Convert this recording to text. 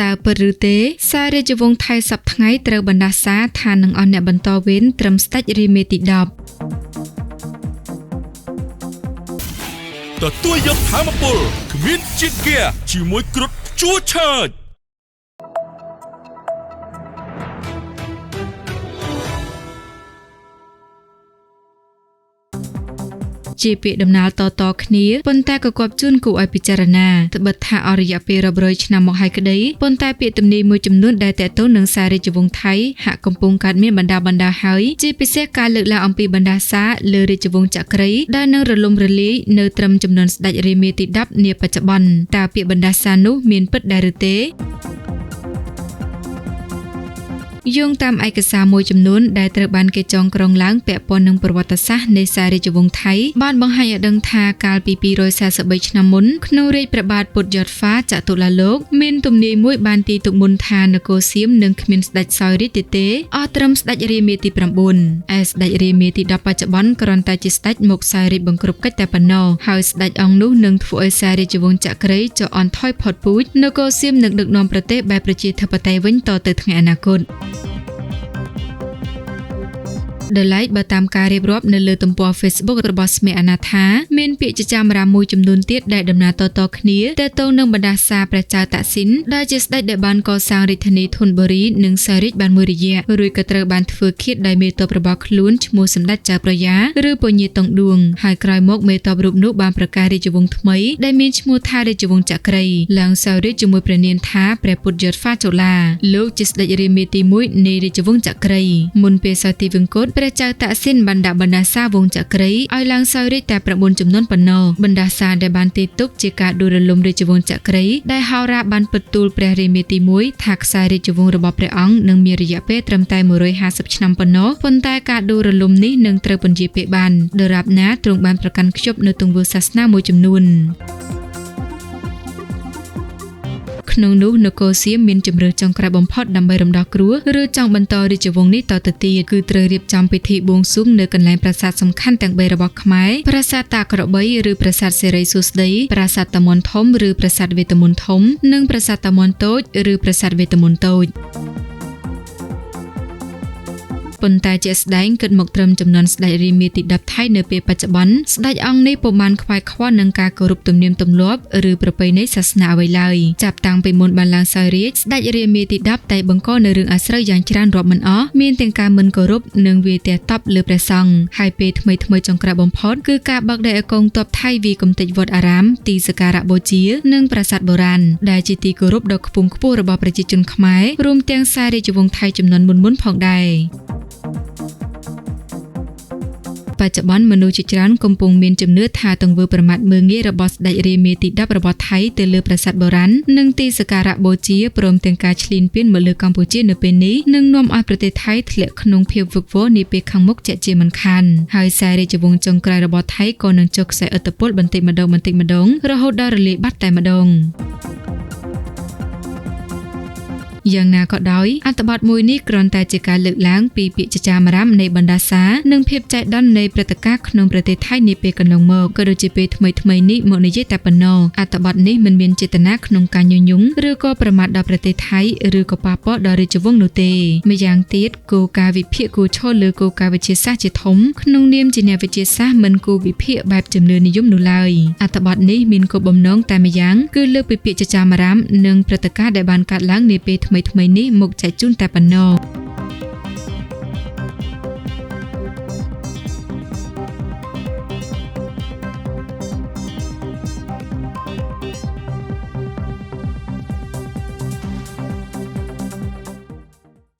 តើពិតឬទេសាររាជវង្សថៃសប្តាហ៍ថ្ងៃត្រូវបណ្ដាសាថានឹងអស់អ្នកបន្តវេនត្រឹមស្ដេចរាមាទី10ទទួលយកធម៌ពលគ្មានជាតិហ្គាជាមួយគ្រុឌជួឆើតជាពាក្យដំណាលតគ្នាប៉ុន្តែក៏គប់ជូនគូឲ្យពិចារណាត្បិតថាអរិយពេលរាប់រយឆ្នាំមកហើយក្តីប៉ុន្តែពាក្យទំនាយមួយចំនួនដែលតេតូននឹងសាររាជវង្សថៃហាក់កំពុងកើតមានបណ្ដាហើយជាពិសេសការលើកឡើងអំពីបណ្ដាសាលើរាជវង្សចក្រីដែលនឹងរលំរលាយនៅត្រឹមចំនួនស្ដេចរាមាទី10នាបច្ចុប្បន្នតើពាក្យបណ្ដាសានោះមានពិតដែរឬទេយោងតាមឯកសារមួយចំនួនដែលត្រូវបានគេចងក្រងឡើងពាក់ព័ន្ធនឹងប្រវត្តិសាស្ត្រនៃសាររាជវង្សថៃបានបង្ហាញឲ្យដឹងថាកាលពី243ឆ្នាំមុនក្នុងរាជ្យព្រះបាទពុទ្ធយហ្វាចតុលាលោកមានទំនាយមួយបានទីទុកមុនថានគរសៀមនឹងគ្មានស្ដេចសោយរាជ្យទេអស់ត្រឹមស្ដេចរាមាទី9ឯស្ដេចរាមាទី10បច្ចុប្បន្នគ្រាន់តែជាស្ដេចមកសោយរាជ្យបង្គ្រប់កិច្ចតែប៉ុណ្ណោះហើយស្ដេចអង្គនោះនឹងធ្វើឲ្យសាររាជវង្សចក្រីចុះអន់ថយផុតពូជនគរសៀមនឹងដឹកនាំប្រទេសបែបប្រជាធិបតេយ្យវិញតទៅថ្ងៃអនាគតដោយឡែកបើតាមការរៀបរាប់នៅលើទំព័រ Facebook របស់ស្មេអនាថាមានពាក្យចចាមរាមមួយចំនួនទៀតដែលដំណើរតគ្នាទៅទៅនឹងបណ្ដាសាព្រះចៅតាក់ស៊ីនដែលជាស្ដេចដែលបានកសាងរាជធានីធុនបុរីនិងសោយរាជ្យបានមួយរយៈរួចក៏ត្រូវបានធ្វើឃាតដោយមេទ័ពរបស់ខ្លួនឈ្មោះសម្ដេចចៅប្រយ៉ាឬពញាតុងឌួងហើយក្រោយមកមេទ័ពរូបនោះបានប្រកាសរាជវង្សថ្មីដែលមានឈ្មោះថារាជវង្សចក្រីឡើងសោយរាជ្យជាមួយព្រះនាមថាព្រះពុទ្ធយហ្វាចុលាលោកជាស្ដេចរាមាទី1នៃរាជវង្សចក្រីមុនពេលសោយទីវង្គតព្រះចៅតាក់ស៊ីនបានដាក់បណ្ដាសាវង្សចក្រីឲ្យឡើងសោយរាជ្យតែ9ចំនួនប៉ុណ្ណោះបណ្ដាសាដែលបានទីទុកជាការដួលរលំរាជវង្សចក្រីដែលហោរាបានពិតទូលព្រះរាមាទី1ថាខ្សែរាជវង្សរបស់ព្រះអង្គនឹងមានរយៈពេលត្រឹមតែ150ឆ្នាំប៉ុណ្ណោះប៉ុន្តែការដួលរលំនេះនឹងត្រូវពន្យាពេលបានដរាបណាទ្រង់បានប្រកាន់ខ្ជាប់នៅទង្វើសាសនាមួយចំនួនក្នុងនោះនគរសៀមមានជំរឿចុងក្រោយបំផុតដើម្បីរំដោះគ្រោះឬចង់បន្តរាជវង្សនេះតទៅទៀតគឺត្រូវរៀបចំពិធីបួងសួងនៅកន្លែងប្រាសាទសំខាន់ទាំង3របស់ខ្មែរប្រាសាទតាក្របីឬប្រាសាទសិរីសួស្តីប្រាសាទតាមាន់ធំឬប្រាសាទវេទមន្តធំនិងប្រាសាទតាមាន់តូចឬប្រាសាទវេទមន្តតូចប៉ុន្តែជាស្ដែងគិតមកត្រឹមចំនួនស្ដេចរាមាទី10ថៃនៅពេលបច្ចុប្បន្នស្ដេចអង្គនេះពុំបានខ្វាយខ្វល់នឹងការគោរពទំនៀមទម្លាប់ឬប្រពៃណីសាសនាអ្វីឡើយចាប់តាំងពីមុនបានឡើងសោយរាជ្យស្ដេចរាមាទី10តែបង្កនៅរឿងអាស្រូវយ៉ាងច្រើនរាប់មិនអស់មានទាំងការមិនគោរពនិងវាយទះតប់លើព្រះសង្ឃហើយពេលថ្មីចុងក្រោយបំផុតគឺការបើកដីឲ្យកងទ័ពថៃវាយកំទេចវត្តអារាមទីសក្ការៈបូជានិងប្រាសាទបុរាណដែលជាទីគោរពដ៏ខ្ពង់ខ្ពស់របស់ប្រជាជនខ្មែររួមទាំងសាររាជវង្សថៃចំនួនមុនផងដែរបច្ចុប្បន្នមនុស្សជាច្រើនកំពុងមានជំនឿថាទង្វើប្រមាថមើលងាយរបស់ស្ដេចរាមាទី10របស់ថៃទៅលើប្រាសាទបុរាណនិងទីសក្ការៈបូជាព្រមទាំងការឈ្លានពានមកលើកម្ពុជានៅពេលនេះនឹងនាំឲ្យប្រទេសថៃធ្លាក់ក្នុងភាពវឹកវរនាពេលខាងមុខជាក់ជាមិនខានហើយខ្សែរាជវង្សចុងក្រោយរបស់ថៃក៏នឹងចុះខ្សែឥទ្ធិពលបន្តិចម្ដងរហូតដល់រលាយបាត់តែម្ដងយ៉ាងណាក៏ដោយអត្ថបទមួយនេះគ្រាន់តែជាការលើកឡើងពីពាក្យចចាមអារាមនៃបណ្ដាសានិងភាពចៃដន្យនៃព្រឹត្តិការណ៍ក្នុងប្រទេសថៃនាពេលកន្លងមកក៏ដូចជាពេលថ្មីនេះមកនិយាយតែប៉ុណ្ណោះអត្ថបទនេះមិនមានចេតនាក្នុងការញុះញង់ឬក៏ប្រមាថដល់ប្រទេសថៃឬក៏ប៉ះពាល់ដល់រាជវង្សនោះទេម្យ៉ាងទៀតគោលការណ៍វិភាគគួរឈលលើគោលការណ៍វិទ្យាសាស្ត្រជាធំក្នុងនាមជាអ្នកវិទ្យាសាស្ត្រមិនគួរវិភាគបែបជំនឿនិយមនោះឡើយអត្ថបទនេះមានគោលបំណងតែម្យ៉ាងគឺលើកពីពាក្យចចាមអារាមនិងព្រឹត្តិការណ៍ដែលបានកើតឡើងនាពេលថ្មីនេះមកចែកជូនតែប៉ុណ្ណោះ